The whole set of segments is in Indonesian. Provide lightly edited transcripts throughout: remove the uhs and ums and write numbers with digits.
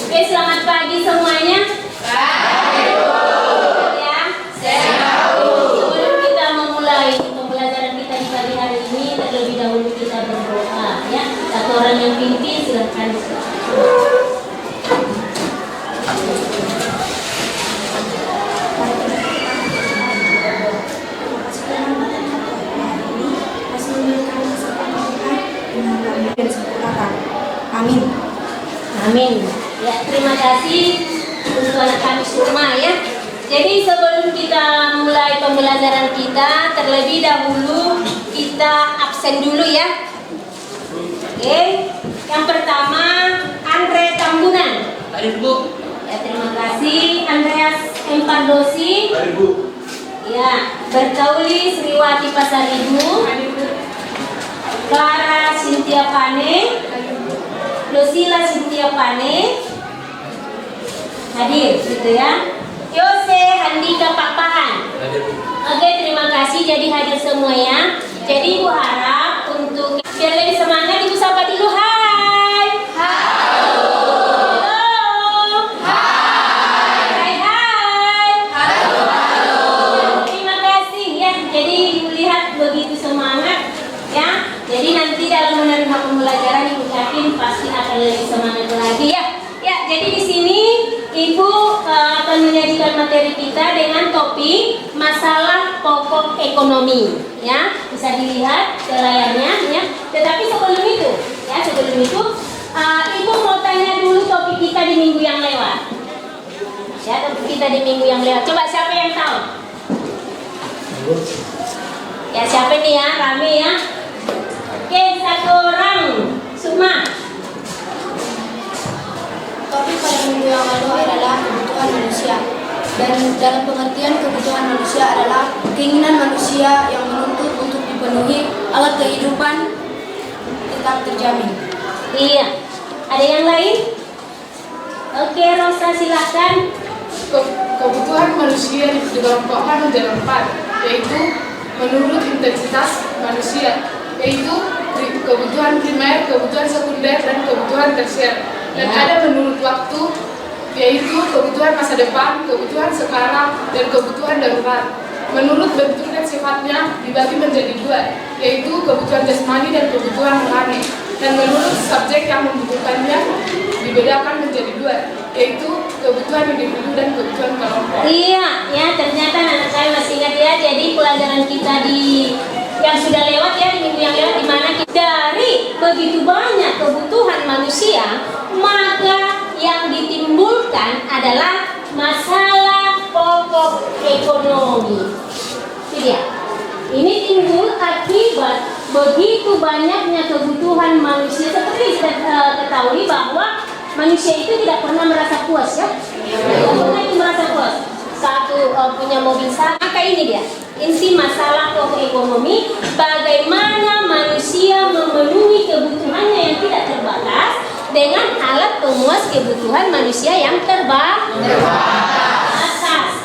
Oke, selamat pagi semuanya. Pagi, Bu. Ya. Sebelum kita memulai pembelajaran kita di pagi hari ini, terlebih dahulu kita berdoa, ya. Satu orang yang pimpin, silakan. Amin. Amin. Ya, terima kasih untuk anak kami semua ya. Jadi sebelum kita mulai pembelajaran kita, terlebih dahulu kita absen dulu ya. Oke. Yang pertama, Andre Tambunan. Hadir, Bu. Ya, terima kasih. Andreas Empardosi. Hadir, Bu. Ya, Bertauli Sriwati Pasaribu. Clara Cynthia Pane. Lucila Cynthia Pane. Hadir, gitu ya. Yose Handika Papahan. Hadir, Bu. Oke, terima kasih jadi hadir semua ya. Jadi Ibu harap untuk biar lebih semangat, Ibu sapa dulu. Hai. Halo. Hai. Hai. Hai. Halo. Terima kasih ya. Jadi Ibu lihat begitu semangat ya. Jadi nanti dalam menerima pembelajaran Ibu yakin pasti akan lebih semangat lagi ya. Ya, jadi di sini Ibu akan menyajikan materi kita dengan topik masalah pokok ekonomi, ya. Bisa dilihat ke layarnya, ya. Tetapi sebelum itu, Ibu mau tanya dulu topik kita di minggu yang lewat. Ya, topik kita di minggu yang lewat. Coba siapa yang tahu? Ya, siapa nih ya? Rame ya. Oke, satu orang. Sukma. Topik pada minggu yang lalu adalah kebutuhan manusia. Dan dalam pengertian kebutuhan manusia adalah keinginan manusia yang menuntut untuk dipenuhi agar kehidupan tetap terjamin. Iya. Ada yang lain? Oke, Rosa silakan. Kebutuhan manusia dikelompokkan menjadi 4, yaitu menurut intensitas manusia, yaitu kebutuhan primer, kebutuhan sekunder, dan kebutuhan tersier. Dan ada menurut waktu, yaitu kebutuhan masa depan, kebutuhan sekarang, dan kebutuhan darurat. Menurut bentuk dan sifatnya dibagi menjadi 2, yaitu kebutuhan jasmani dan kebutuhan rohani. Dan menurut subjek yang membutuhkannya dibedakan menjadi 2, yaitu kebutuhan individu dan kebutuhan kelompok. Iya, ya ternyata anak saya masih ingat ya. Jadi pelajaran kita di yang sudah lewat ya, di minggu yang lewat, di mana dari begitu banyak kebutuhan manusia, maka yang ditimbulkan adalah masalah pokok ekonomi. Ini dia. Ini timbul akibat begitu banyaknya kebutuhan manusia. Seperti kita ketahui bahwa manusia itu tidak pernah merasa puas ya. Tidak pernah itu merasa puas. Satu punya mobil satu, maka ini dia inti masalah pokok ekonomi, bagaimana manusia memenuhi kebutuhannya yang tidak terbatas dengan alat pemuas kebutuhan manusia yang terbatas.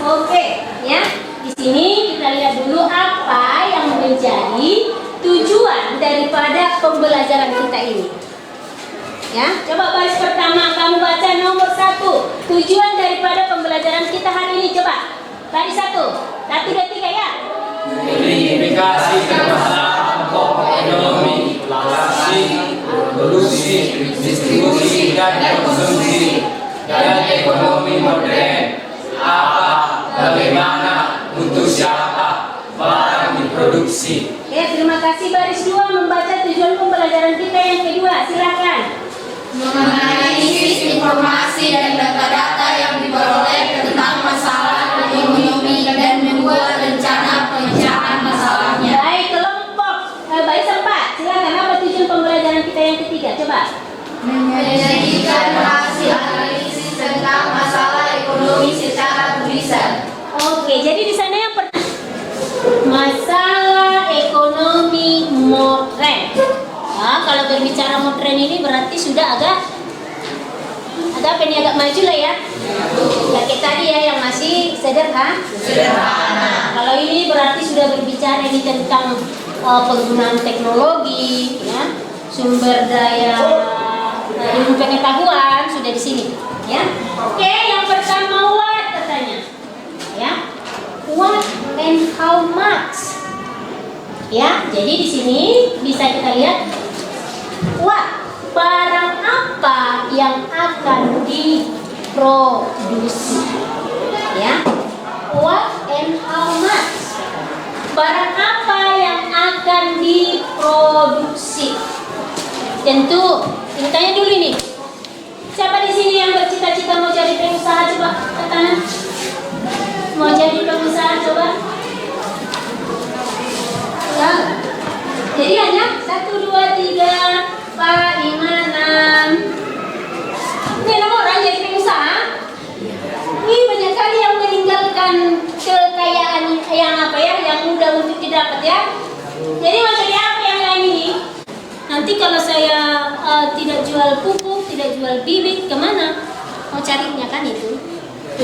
Oke, ya. Di sini kita lihat dulu apa yang menjadi tujuan daripada pembelajaran kita ini. Ya, coba baris pertama kamu baca nomor 1. Tujuan daripada pembelajaran kita hari ini, coba. Baris 1. 1, 2, 3 ya. Identifikasi masalah pokok ekonomi, transaksi, produksi, distribusi, dan konsumsi dan ekonomi modern. Apa, bagaimana, untuk siapa barang diproduksi. Oke, terima kasih. Baris 2 membaca tujuan pembelajaran kita yang kedua. Silakan. Menganalisis informasi dan data-data yang diperoleh tentang masalah ekonomi dan membuat rencana pemecahan masalahnya. Baik, kelompok. Baris 4. Silakan. Apa tujuan pembelajaran kita yang ketiga? Coba. Menjadikan hasil analisis tentang masalah ekonomi secara tulisan. Oke, jadi di sana yang pertama masalah ekonomi modern. Nah, kalau berbicara modern ini berarti sudah agak agak maju lah ya. Nah, kayak tadi ya yang masih sederhana. Kalau ini berarti sudah berbicara ini tentang penggunaan teknologi, ya, sumber daya ilmu pengetahuan sudah di sini. Ya. Oke, yang pertama what katanya. Ya. What and how much? Ya, jadi di sini bisa kita lihat what, barang apa yang akan diproduksi. Ya. What and how much? Barang apa yang akan diproduksi? Tentu, ini tanya dulu nih. Siapa di sini yang bercita-cita mau jadi pengusaha? Coba angkat tangan. Mau jadi pengusaha coba? Ya. Jadi hanya 1, 2, 3, 4, 5, 6. Ini 6 orang jadi pengusaha. Ini banyak kali yang meninggalkan kekayaan yang apa ya, yang mudah untuk didapat ya. Jadi mau cari apa yang lain ini? Nanti kalau saya tidak jual pupuk, tidak jual bibit, kemana? Mau carinya kan itu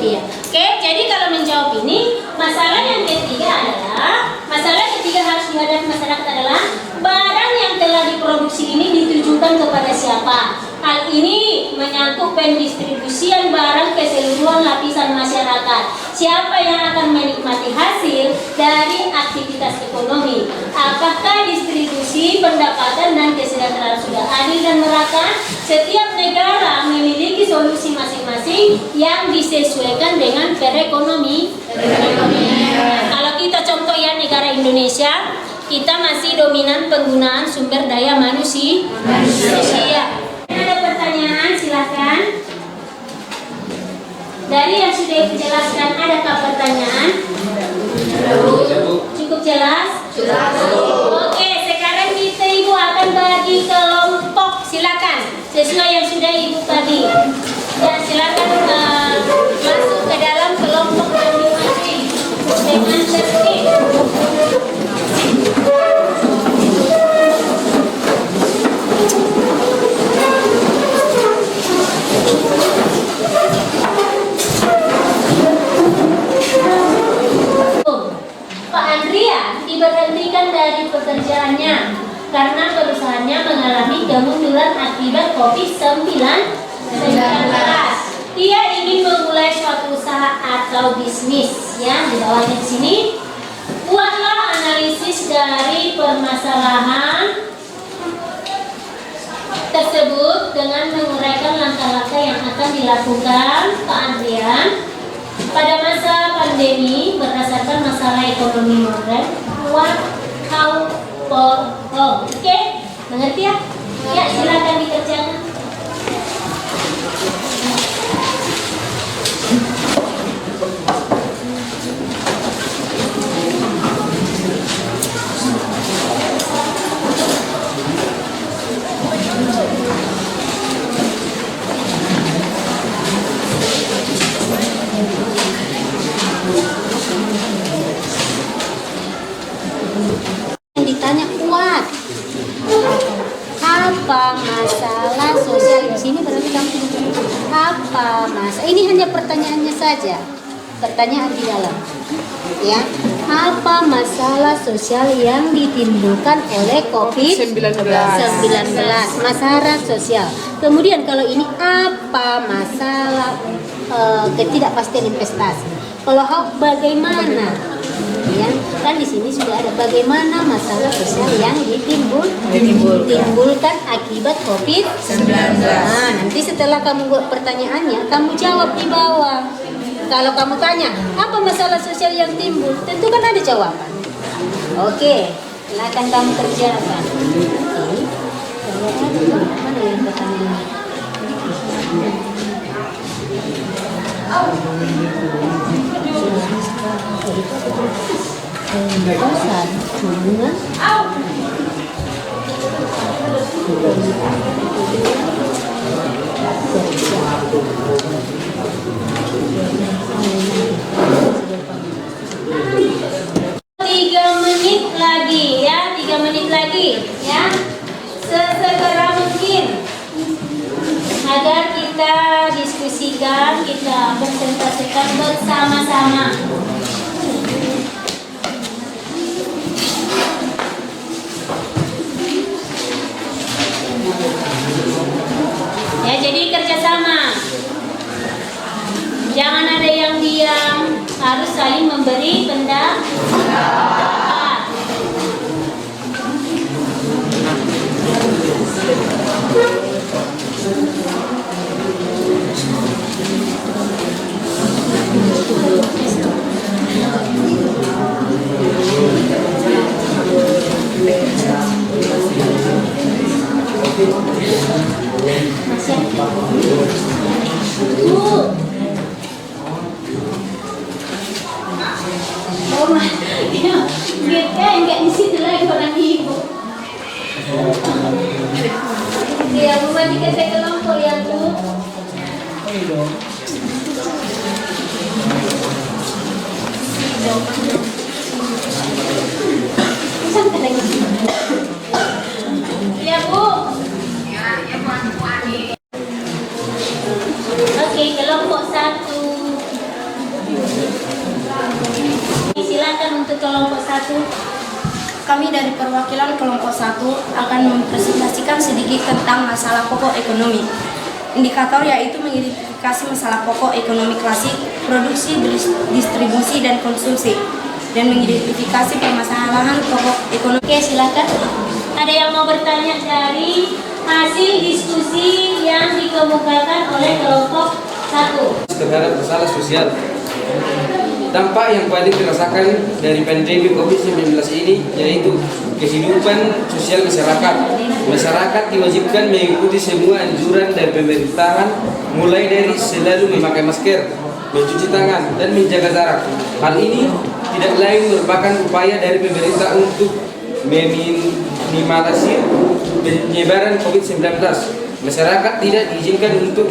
dia. Oke, jadi kalau menjawab ini, masalah yang ketiga harus dihadapi masyarakat adalah barang yang telah diproduksi ini ditujukan kepada siapa? Hal ini menyangkut pendistribusian barang ke seluruh lapisan masyarakat. Siapa yang akan menikmati hasil dari aktivitas ekonomi? Apakah distribusi pendapatan dan kesejahteraan sudah adil dan merata? Setiap negara memiliki solusi masing-masing yang disesuaikan dengan perekonomian. Kalau kita contoh ya negara Indonesia, kita masih dominan penggunaan sumber daya manusia. Ada pertanyaan, silakan. Dari yang sudah dijelaskan, adakah pertanyaan? Cukup jelas? Oke, sekarang kita Ibu akan bagi kelompok. Silakan, sesuai yang sudah Ibu bagi. Dan silakan masuk ke dalam kelompok masing-masing dengan tertib. Pak Andrian diberhentikan dari pekerjaannya karena perusahaannya mengalami kemunduran akibat COVID-19. Dia ingin memulai suatu usaha atau bisnis. Ya, di bawahnya di sini. Buatlah analisis dari permasalahan tersebut dengan menguraikan langkah-langkah yang akan dilakukan Pak Andrian pada masa pandemi berdasarkan masalah ekonomi modern. What, how, for, how. Oke, mengerti ya? Ya, silakan dikerjakan. Ditanya kuat apa masalah sosial di sini, berarti kamu apa masalah ini, hanya pertanyaannya saja, pertanyaan di dalam ya, apa masalah sosial yang ditimbulkan oleh COVID-19, masalah sosial. Kemudian kalau ini apa masalah ketidakpastian investasi. Kalau bagaimana ya, kan di sini sudah ada bagaimana masalah sosial yang ditimbulkan akibat COVID-19. Nah, nanti setelah kamu buat pertanyaannya, kamu jawab di bawah. Kalau kamu tanya apa masalah sosial yang timbul, tentu kan ada jawaban. Oke, silakan kamu kerjakan. Mana yang pertanyaannya? Pembebasan hubungan Tiga menit lagi ya, sesegera mungkin agar kita diskusikan, kita presentasikan bersama-sama. Ya, jadi kerjasama. harus saling memberi pendapat. Oh my, dia enggak di situ lagi orang ibu. Dia membagikan ke kelompok ya Bu. Ya Bu. Oke, kelompok 1. Silakan untuk kelompok 1. Kami dari perwakilan kelompok 1 akan mempresentasikan sedikit tentang masalah pokok ekonomi. Indikator yaitu mengidentifikasi masalah pokok ekonomi klasik, produksi, distribusi, dan konsumsi, dan mengidentifikasi permasalahan pokok ekonomi. Oke, silakan. Ada yang mau bertanya dari hasil diskusi yang dikemukakan oleh kelompok 1? Terhadap masalah sosial. Dampak yang paling dirasakan dari pandemi COVID-19 ini yaitu kehidupan sosial masyarakat. Masyarakat diwajibkan mengikuti semua anjuran dari pemerintahan, mulai dari selalu memakai masker, mencuci tangan, dan menjaga jarak. Hal ini tidak lain merupakan upaya dari pemerintah untuk meminimalisir penyebaran COVID-19. Masyarakat tidak diizinkan untuk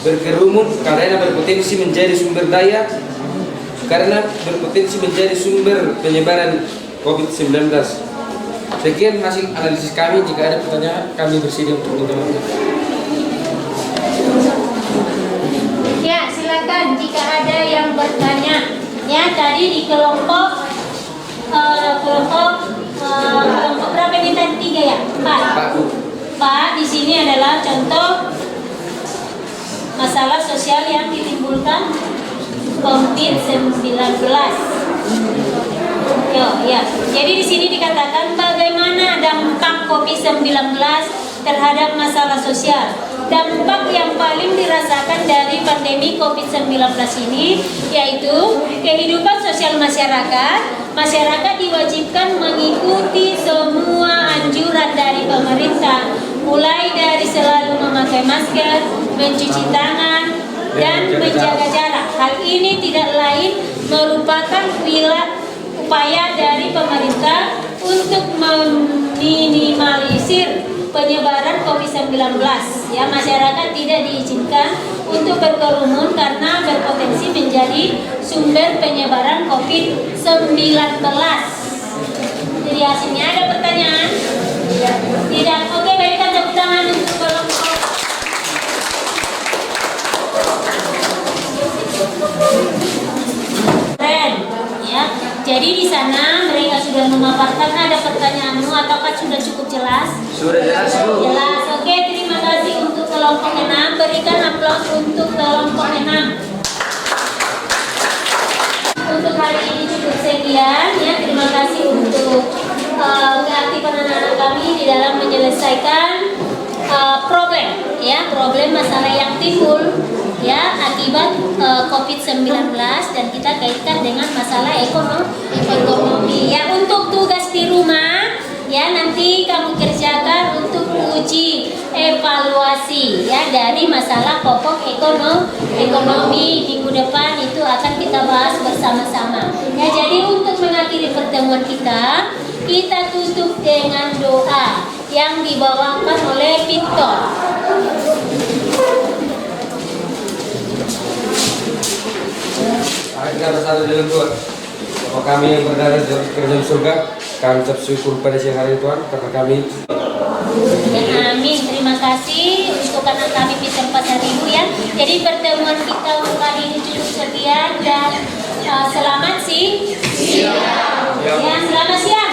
berkerumun karena berpotensi menjadi sumber penyebaran COVID-19. Sekian hasil analisis kami. Jika ada pertanyaan, kami bersedia untuk menjawab. Ya, silakan jika ada yang bertanya. Ya, tadi di kelompok berapa ini tadi? 3 ya? 4. Pak, di sini adalah contoh masalah sosial yang ditimbulkan COVID-19. Ya. Jadi di sini dikatakan bagaimana dampak COVID-19 terhadap masalah sosial. Dampak yang paling dirasakan dari pandemi COVID-19 ini yaitu kehidupan sosial masyarakat. Masyarakat diwajibkan mengikuti semua anjuran dari pemerintah, mulai dari selalu memakai masker, mencuci tangan, dan menjaga jarak. Hal ini tidak lain merupakan upaya dari pemerintah untuk meminimalisir penyebaran COVID-19. Ya, masyarakat tidak diizinkan untuk berkerumun karena berpotensi menjadi sumber penyebaran COVID-19. Jadi hasilnya ada pertanyaan? Tidak. Oke, berikan tepuk tangan untuk kelompok. Keren, ya. Jadi di sana mereka sudah memaparkan. Ada pertanyaanmu ataukah sudah cukup jelas? Sudah jelas, Bu. Jelas. Oke, terima kasih untuk kelompok 6. Berikan aplaus untuk kelompok 6. Untuk hari ini cukup sekian, ya. Terima kasih untuk keaktifan anak-anak kami di dalam menyelesaikan problem masalah yang timbul ya akibat COVID-19 dan kita kaitkan dengan masalah ekonomi. Ya, untuk tugas di rumah ya nanti kamu kerjakan untuk uji evaluasi ya dari masalah pokok ekonomi minggu depan itu akan kita bahas bersama-sama. Ya, jadi untuk mengakhiri pertemuan kita tutup dengan doa yang dibawakan oleh Victor. Kita bersatu dalam Tuhan. Bapa kami yang berada di kerajaan surga, kami ucap syukur pada siang hari Tuhan karena kami. Amin. Terima kasih untuk anak kami Peter Pasaribu ya. Jadi pertemuan kita untuk hari ini cukup sekian dan selamat siang. Ya, selamat siang.